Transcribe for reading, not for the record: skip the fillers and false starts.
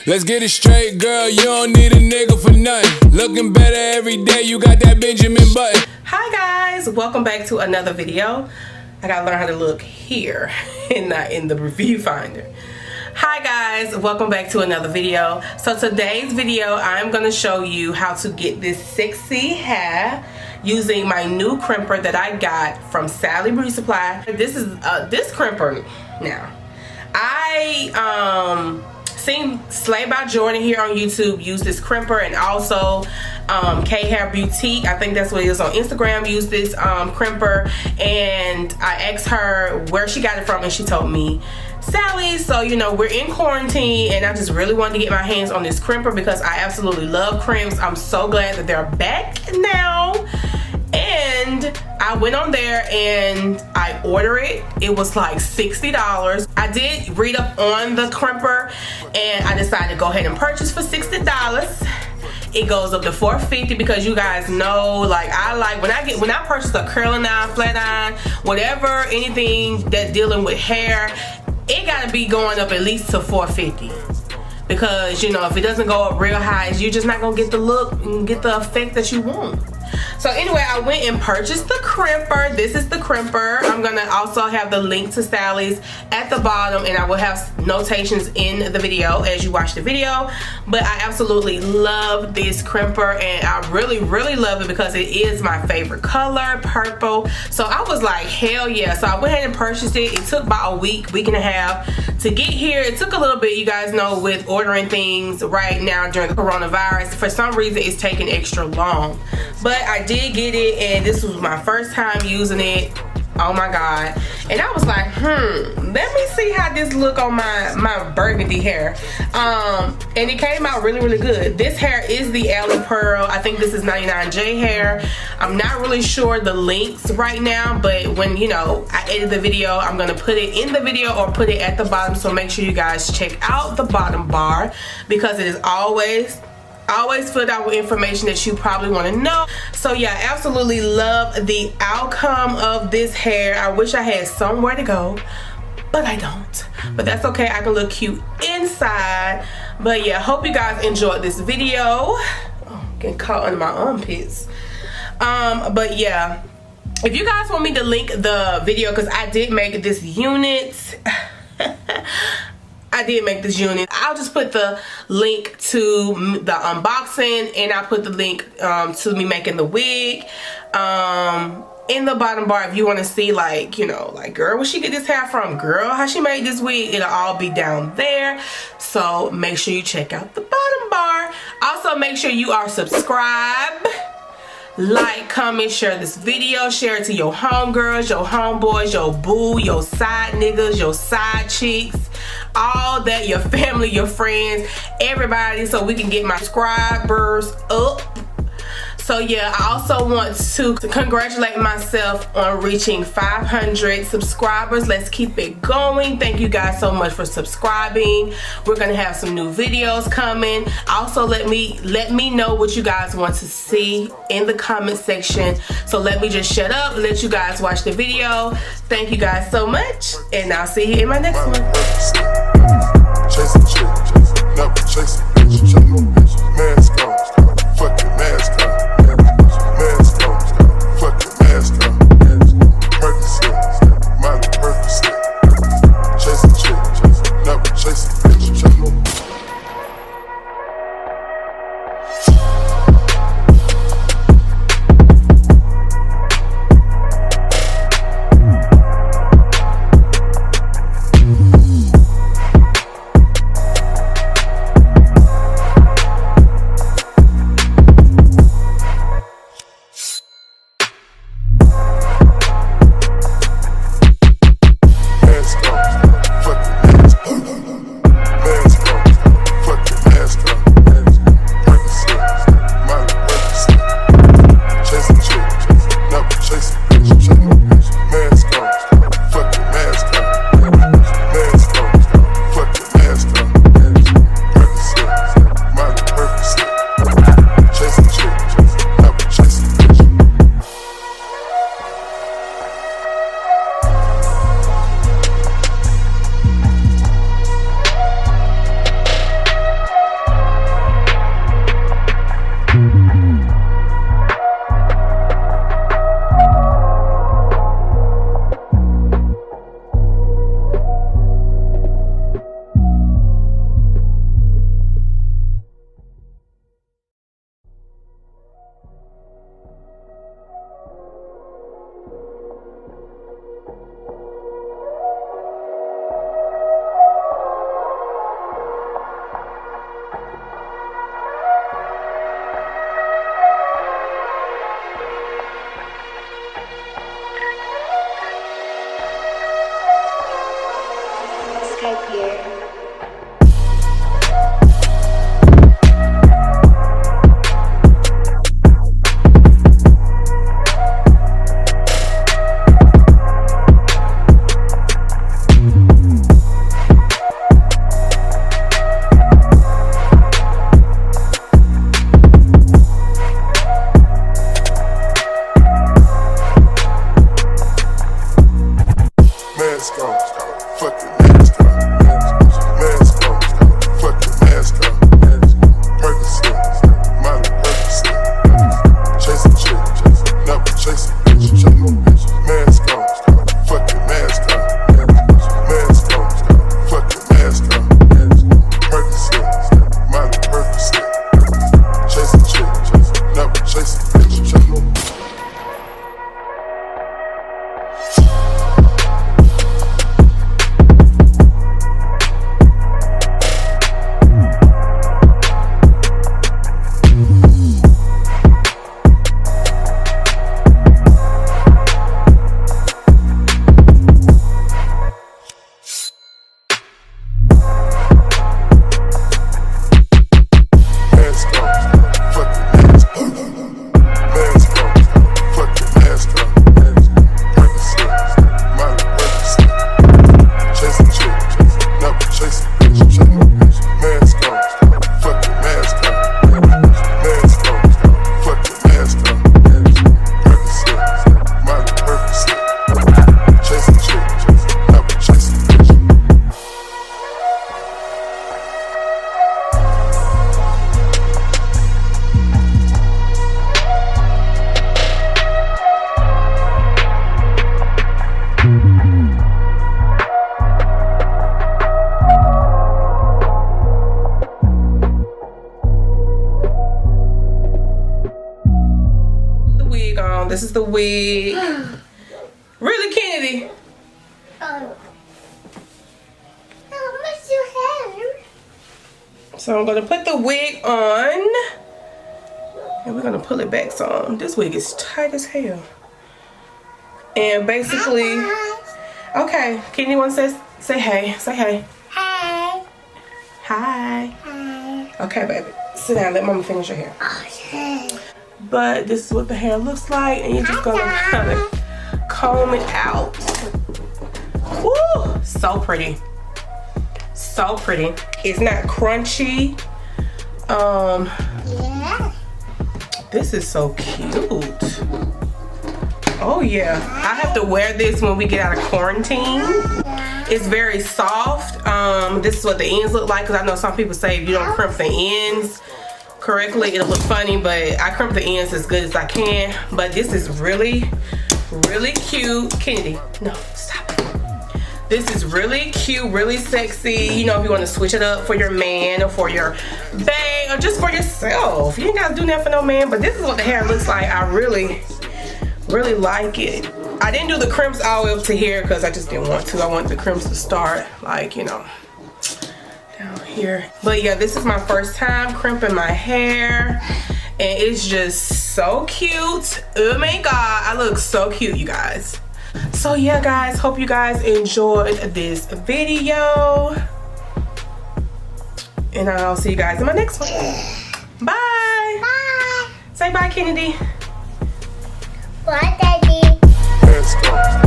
Let's get it straight, girl. You don't need a nigga for nothing. Looking better every day. You got that Benjamin Button. Hi guys, welcome back to another video. I gotta learn how to look here and not in the review finder. Hi guys, welcome back to another video. So today's video, I'm gonna show you how to get this sexy hair using my new crimper that I got from Sally Beauty Supply. This is this crimper now. I seen Slay by Jordan here on YouTube use this crimper, and also K Hair Boutique, I think that's what it is on Instagram, use this crimper, and I asked her where she got it from and she told me Sally. So you know, we're in quarantine and I just really wanted to get my hands on this crimper because I absolutely love crimps. I'm so glad that they're back now. And I went on there and I ordered it. It was like $60. I did read up on the crimper and I decided to go ahead and purchase for $60. It goes up to $4.50 because you guys know, like, I like when I purchase a curling iron, flat iron, whatever, anything that dealing with hair, it gotta be going up at least to $4.50. Because you know, if it doesn't go up real high, you're just not gonna get the look and get the effect that you want. So anyway, I went and purchased the crimper. This is the crimper. I'm gonna also have the link to Sally's at the bottom, and I will have notations in the video as you watch the video. But I absolutely love this crimper, and I really love it because it is my favorite color, purple. So I was like, hell yeah. So I went ahead and purchased it. It took about a week and a half to get here. It took a little bit, you guys know, with ordering things right now during the coronavirus. For some reason, it's taking extra long. But I did get it, and this was my first time using it. Oh my god. And I was like, let me see how this look on my burgundy hair. And it came out really good. This hair is the Alipearl. I think this is 99J hair. I'm not really sure the links right now, but when, you know, I edit the video, I'm gonna put it in the video or put it at the bottom. So make sure you guys check out the bottom bar because it is always filled out with information that you probably want to know. So yeah, I absolutely love the outcome of this hair. I wish I had somewhere to go, but I don't. But that's okay, I can look cute inside. But yeah, hope you guys enjoyed this video. Oh, getting caught under my armpits. But yeah, if you guys want me to link the video, because I did make this unit. I did make this unit. I'll just put the link to the unboxing, and I'll put the link to me making the wig in the bottom bar if you want to see, like, you know, like, girl, where she get this hair from? Girl, how she made this wig? It'll all be down there. So make sure you check out the bottom bar. Also, make sure you are subscribed. Like, comment, share this video, share it to your homegirls, your homeboys, your boo, your side niggas, your side chicks, all that, your family, your friends, everybody, so we can get my subscribers up. So yeah, I also want to congratulate myself on reaching 500 subscribers. Let's keep it going. Thank you guys so much for subscribing. We're gonna have some new videos coming. Also, let me know what you guys want to see in the comment section. So let me just shut up, let you guys watch the video. Thank you guys so much, and I'll see you in my next one. Chasing chick, never chasing bitch, check no bitch, mask on, fuck your mask on. This is the wig. Really, Kennedy? So I'm gonna put the wig on, and we're gonna pull it back some. This wig is tight as hell. And basically, okay, Kennedy wants to say hey. Say hey. Hi. Hi. Hi. Okay, baby. Sit down. Let mama finish your hair. Okay. But this is what the hair looks like, and you're just gonna kind of comb it out. Woo! So pretty. So pretty. It's not crunchy. Yeah. This is so cute. Oh yeah, I have to wear this when we get out of quarantine. It's very soft. This is what the ends look like, because I know some people say if you don't crimp the ends correctly, it'll look funny, but I crimp the ends as good as I can. But this is really, really cute. Kennedy, no, stop it. This is really cute, really sexy. You know, if you want to switch it up for your man or for your bae or just for yourself. You ain't gotta do that for no man, but this is what the hair looks like. I really like it. I didn't do the crimps all the way up to here because I just didn't want to. I want the crimps to start like, you know, down here. But yeah, this is my first time crimping my hair, and it's just so cute. Oh my god, I look so cute, you guys. So yeah, guys, hope you guys enjoyed this video, and I'll see you guys in my next one. Bye. Bye. Say bye, Kennedy. Bye, Daddy. Hairstyle.